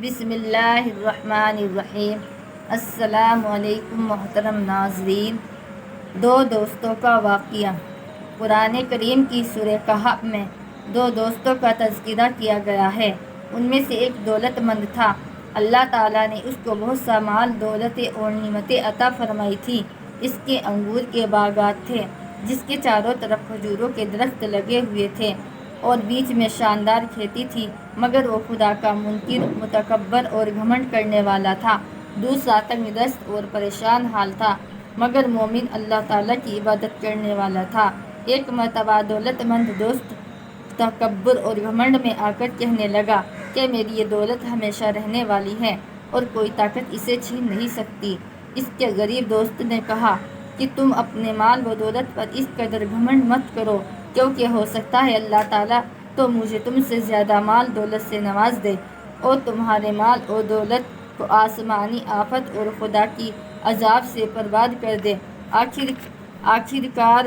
بسم اللہ الرحمن الرحیم۔ السلام علیکم محترم ناظرین۔ دو دوستوں کا واقعہ۔ قرآن کریم کی سورہ کہف میں دو دوستوں کا تذکرہ کیا گیا ہے۔ ان میں سے ایک دولت مند تھا۔ اللہ تعالیٰ نے اس کو بہت سا مال، دولت اور نعمتیں عطا فرمائی تھی۔ اس کے انگور کے باغات تھے جس کے چاروں طرف کھجوروں کے درخت لگے ہوئے تھے اور بیچ میں شاندار کھیتی تھی، مگر وہ خدا کا منکر، متکبر اور گھمنڈ کرنے والا تھا۔ دوسرا تنگ دست اور پریشان حال تھا، مگر مومن، اللہ تعالیٰ کی عبادت کرنے والا تھا۔ ایک مرتبہ دولت مند دوست تکبر اور گھمنڈ میں آ کر کہنے لگا کہ میری یہ دولت ہمیشہ رہنے والی ہے اور کوئی طاقت اسے چھین نہیں سکتی۔ اس کے غریب دوست نے کہا کہ تم اپنے مال و دولت پر اس قدر گھمنڈ مت کرو، کیونکہ ہو سکتا ہے اللہ تعالیٰ تو مجھے تم سے زیادہ مال دولت سے نواز دے اور تمہارے مال اور دولت کو آسمانی آفت اور خدا کی عذاب سے برباد کر دے۔ آخر کار